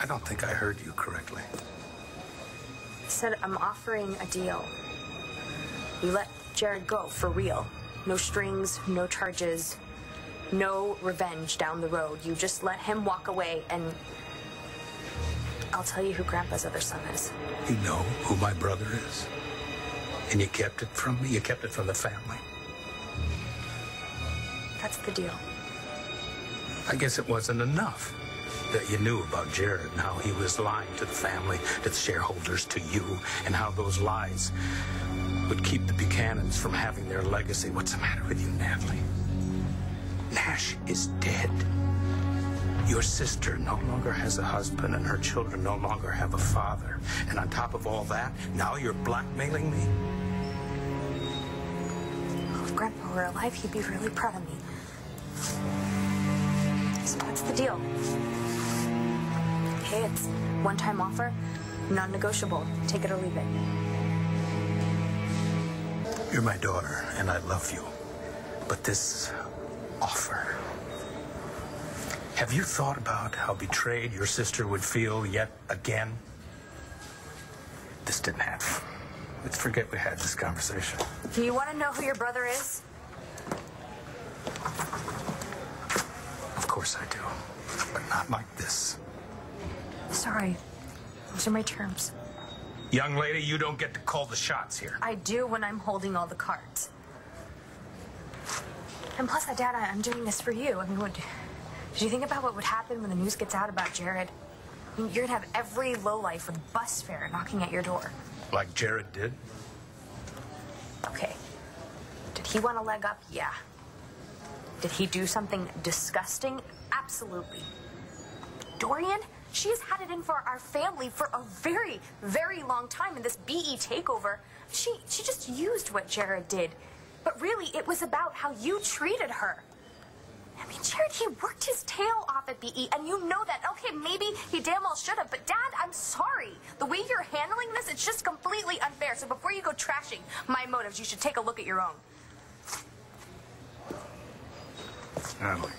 I don't think I heard you correctly. I said I'm offering a deal. You let Jared go for real. No strings, no charges, no revenge down the road. You just let him walk away, and I'll tell you who Grandpa's other son is. You know who my brother is? And you kept it from me? You kept it from the family? That's the deal. I guess it wasn't enough that you knew about Jared and how he was lying to the family, to the shareholders, to you, and how those lies would keep the Buchanans from having their legacy. What's the matter with you, Natalie? Nash is dead. Your sister no longer has a husband, and her children no longer have a father. And on top of all that, now you're blackmailing me? If Grandpa were alive, he'd be really proud of me. So what's the deal? Okay, it's one-time offer, non-negotiable. Take it or leave it. You're my daughter, and I love you. But this offer... Have you thought about how betrayed your sister would feel yet again? This didn't happen. Let's forget we had this conversation. Do you want to know who your brother is? Of course I do, but not like this. Sorry. Those are my terms. Young lady, you don't get to call the shots here. I do when I'm holding all the cards. And plus, Dad, I'm doing this for you. I mean, did you think about what would happen when the news gets out about Jared? I mean, you're gonna have every lowlife with bus fare knocking at your door. Like Jared did? Okay. Did he want a leg up? Yeah. Did he do something disgusting? Absolutely. Dorian, she's had it in for our family for a very, very long time. And this BE takeover, she just used what Jared did. But really, it was about how you treated her. I mean, Jared, he worked his tail off at BE, and you know that. Okay, maybe he damn well should have, but Dad, I'm sorry. The way you're handling this, it's just completely unfair. So before you go trashing my motives, you should take a look at your own. Natalie,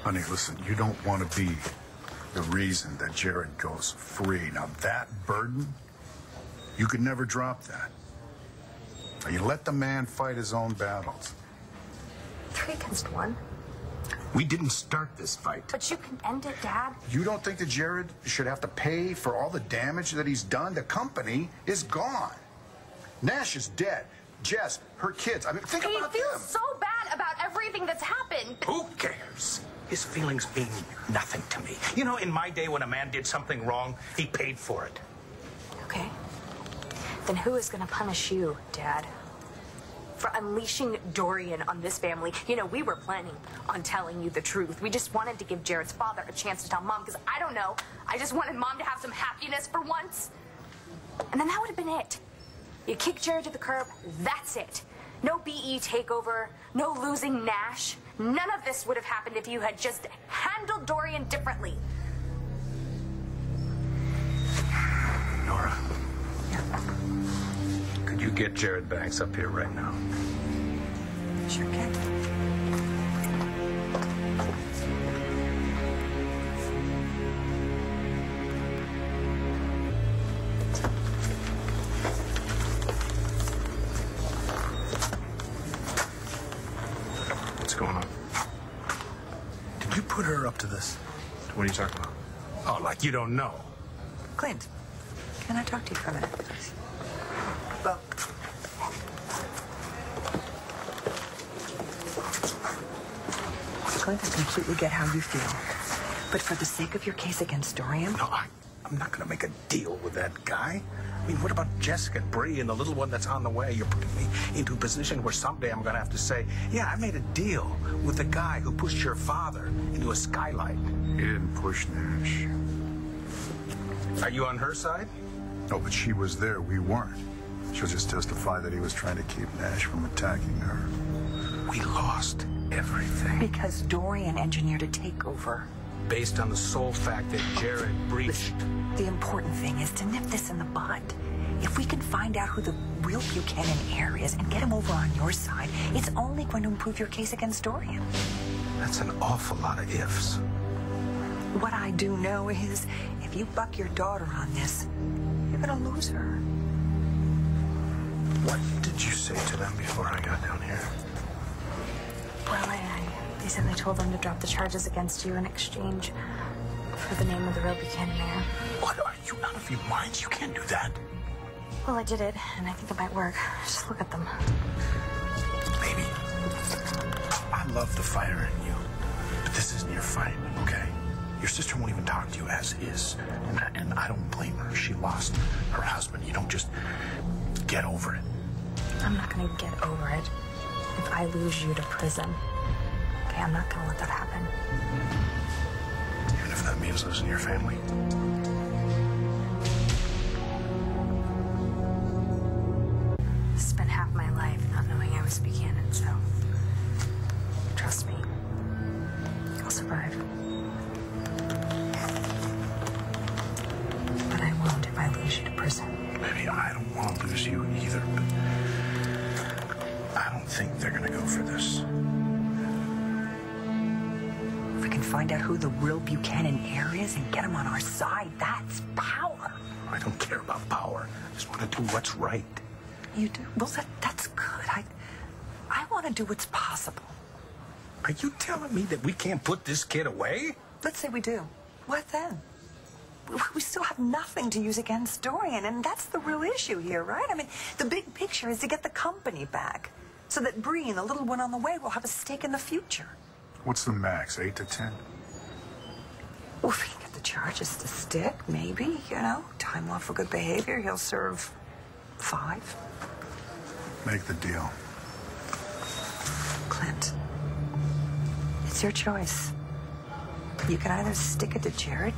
honey, listen, you don't want to be the reason that Jared goes free. Now, that burden, you could never drop that. Now, you let the man fight his own battles. 3 against 1. We didn't start this fight. But you can end it, Dad. You don't think that Jared should have to pay for all the damage that he's done? The company is gone. Nash is dead. Jess, her kids. I mean, think about them. He feels so bad about everything that's happened. Who cares? His feelings mean nothing to me. You know, in my day, when a man did something wrong, he paid for it. Okay. Then who is going to punish you, Dad? For unleashing Dorian on this family. You know, we were planning on telling you the truth. We just wanted to give Jared's father a chance to tell Mom, because I don't know. I just wanted Mom to have some happiness for once. And then that would have been it. You kick Jared to the curb, that's it. No BE takeover, no losing Nash. None of this would have happened if you had just handled Dorian differently. Nora. Could you get Jared Banks up here right now? Sure can. What's going on? Did you put her up to this? What are you talking about? Oh, like you don't know. Clint, can I talk to you for a minute, please? Bo. Clint, I completely get how you feel. But for the sake of your case against Dorian... No, I'm not going to make a deal with that guy. I mean, what about Jessica and Bree and the little one that's on the way? You're putting me into a position where someday I'm going to have to say, yeah, I made a deal with the guy who pushed your father into a skylight. He didn't push Nash. Are you on her side? No, but she was there. We weren't. She'll just testify that he was trying to keep Nash from attacking her. We lost everything. Because Dorian engineered a takeover. Based on the sole fact that Jared breached. The important thing is to nip this in the bud. If we can find out who the real Buchanan heir is and get him over on your side, it's only going to improve your case against Dorian. That's an awful lot of ifs. What I do know is if you buck your daughter on this, you're gonna lose her. What did you say to them before I got down here? Well, they said they told them to drop the charges against you in exchange for the name of the real Buchanan heir. What, are you out of your minds? You can't do that. Well, I did it, and I think it might work. Just look at them. Baby, I love the fire in you, but this isn't your fight, okay? Your sister won't even talk to you as is, and I don't blame her. She lost her husband. You don't just get over it. I'm not gonna get over it if I lose you to prison. Okay, I'm not gonna let that happen. Even if that means losing your family. Spent half my life not knowing I was Buchanan, so trust me, I'll survive. But I won't if I lose you to prison. Maybe I don't want to lose you either, but I don't think they're gonna go for this. If we can find out who the real Buchanan heir is and get him on our side, that's power. I don't care about power. I just want to do what's right. You do? Well, that's good. I want to do what's possible. Are you telling me that we can't put this kid away? Let's say we do. What then? We still have nothing to use against Dorian, and that's the real issue here, right? I mean, the big picture is to get the company back so that Bree and the little one on the way will have a stake in the future. What's the max, 8 to 10? Well, if we can get the charges to stick, maybe, time off for good behavior, he'll serve 5. Make the deal. Clint, it's your choice. You can either stick it to Jared,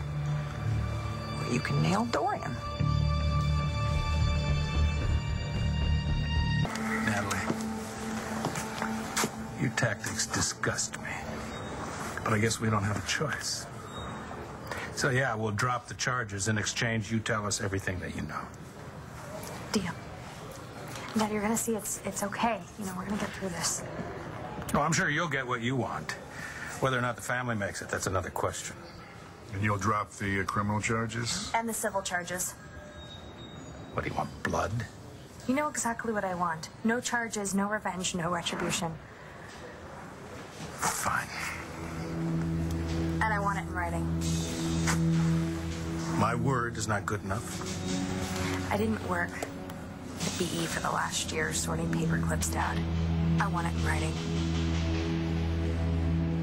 or you can nail Dorian. Natalie, your tactics disgust me. But I guess we don't have a choice. So yeah, we'll drop the charges. In exchange, you tell us everything that you know. Deal. Dad, you're gonna see it's okay. We're gonna get through this. Oh, I'm sure you'll get what you want. Whether or not the family makes it, that's another question. And you'll drop the criminal charges? And the civil charges. What do you want, blood? You know exactly what I want. No charges, no revenge, no retribution. Fine. And I want it in writing. My word is not good enough. I didn't work at BE for the last year sorting paper clips, Dad. I want it in writing.